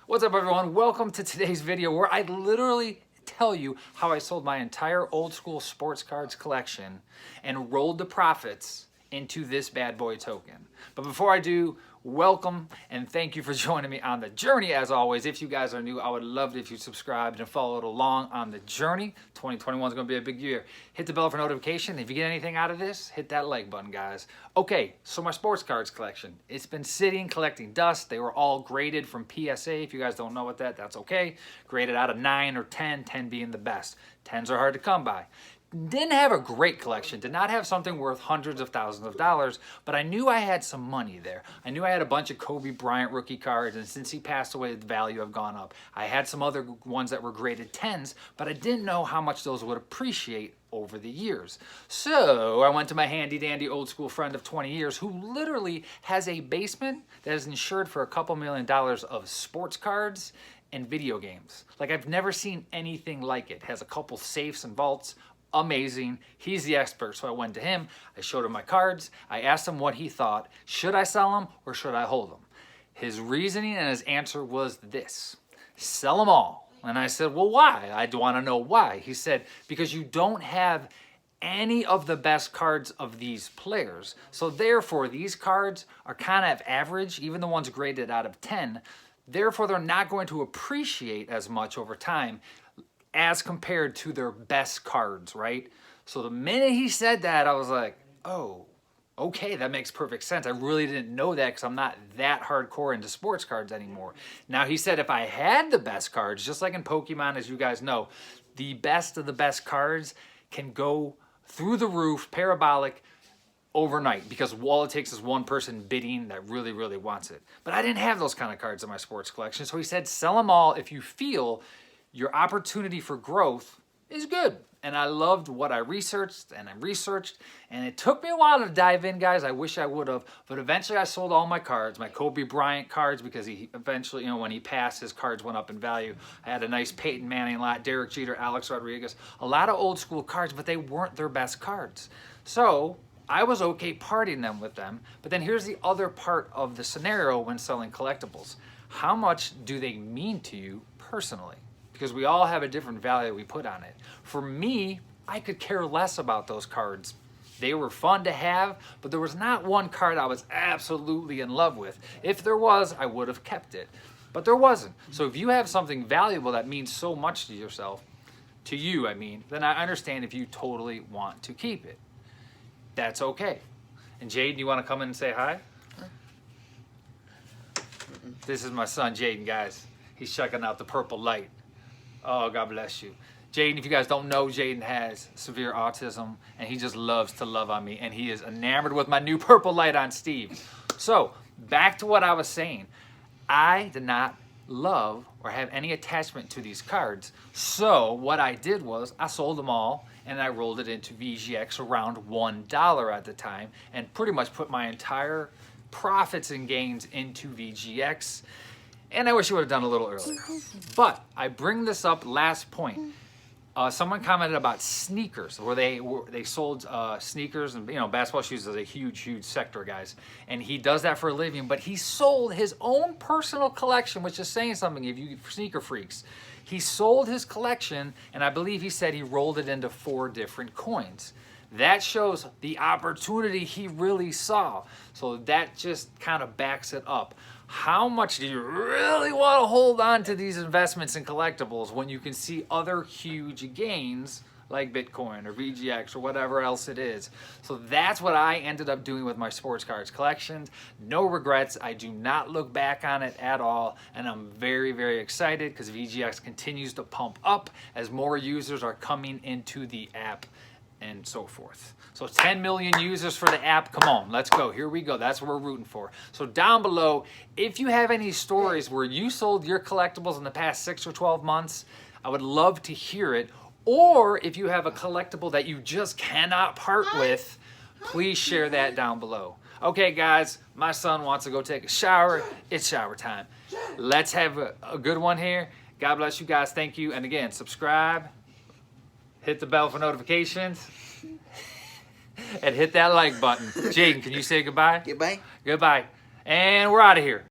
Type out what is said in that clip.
What's up, everyone? Welcome to today's video where I literally tell you how I sold my entire old school sports cards collection and rolled the profits into this bad boy token. But before I do, welcome and thank you for joining me on the journey. As always, if you guys are new, I would love it if you subscribed and followed along on the journey. 2021 is going to be a big year. Hit the bell for notification. If you get anything out of this, hit that like button, guys. Okay, so my sports cards collection. It's been sitting, collecting dust. They were all graded from PSA. If you guys don't know what that's okay. Graded out of 9 or 10, 10 being the best. 10s are hard to come by. Didn't have a great collection, did not have something worth hundreds of thousands of dollars, but I knew I had some money there. I knew I had a bunch of Kobe Bryant rookie cards, and since he passed away, the value have gone up. I had some other ones that were graded 10s, but I didn't know how much those would appreciate over the years. So I went to my handy dandy old school friend of 20 years who literally has a basement that is insured for a couple $1 million of sports cards and video games. Like, I've never seen anything like it. Has a couple safes and vaults. Amazing. He's the expert. So I went to him. I showed him my cards. I asked him what he thought. Should I sell them or should I hold them? His reasoning and his answer was this: sell them all. And I said, well, why? I want to know why. He said, because you don't have any of the best cards of these players. So therefore, these cards are kind of average, even the ones graded out of 10. Therefore, they're not going to appreciate as much over time as compared to their best cards, right? So the minute he said that, I was like, oh, okay, that makes perfect sense. I really didn't know that because I'm not that hardcore into sports cards anymore. Now, he said if I had the best cards, just like in Pokemon, as you guys know, the best of the best cards can go through the roof, parabolic, overnight, because all it takes is one person bidding that really, really wants it. But I didn't have those kind of cards in my sports collection, so he said sell them all if you feel your opportunity for growth is good. And I loved what I researched, and it took me a while to dive in, guys. I wish I would have, but eventually I sold all my cards, my Kobe Bryant cards, because he eventually, you know, when he passed, his cards went up in value. I had a nice Peyton Manning lot, Derek Jeter, Alex Rodriguez, a lot of old school cards, but they weren't their best cards. So I was okay parting them with them. But then here's the other part of the scenario when selling collectibles. How much do they mean to you personally? Because we all have a different value we put on it. For me, I could care less about those cards. They were fun to have, but there was not one card I was absolutely in love with. If there was, I would have kept it. But there wasn't. So if you have something valuable that means so much to yourself, to you, I mean, then I understand if you totally want to keep it. That's okay. And Jaden, you want to come in and say hi? This is my son, Jaden, guys. He's checking out the purple light. Oh, God bless you. Jaden, if you guys don't know, Jaden has severe autism, and he just loves to love on me, and he is enamored with my new purple light on Steve. So, back to what I was saying. I did not love or have any attachment to these cards. So, what I did was I sold them all, and I rolled it into VGX around $1 at the time, and pretty much put my entire profits and gains into VGX. And I wish you would have done a little earlier. But I bring this up, last point. Someone commented about sneakers, where they sold sneakers, and you know, basketball shoes is a huge, huge sector, guys. And he does that for a living, but he sold his own personal collection, which is saying something if you sneaker freaks. He sold his collection, and I believe he said he rolled it into 4 different coins. That shows the opportunity he really saw. So that just kind of backs it up. How much do you really want to hold on to these investments in collectibles when you can see other huge gains like Bitcoin or VGX or whatever else it is? So that's what I ended up doing with my sports cards collections. No regrets. I do not look back on it at all. And I'm very, very excited because VGX continues to pump up as more users are coming into the app and so forth. So 10 million users for the app. Come on, let's go. Here we go. That's what we're rooting for. So down below, if you have any stories where you sold your collectibles in the past 6 or 12 months, I would love to hear it. Or if you have a collectible that you just cannot part with, please share that down below. Okay, guys, my son wants to go take a shower. It's shower time. Let's have a good one here. God bless you guys. Thank you. And again, subscribe. Hit the bell for notifications, and hit that like button. Jaden, can you say goodbye? Goodbye. Goodbye. And we're out of here.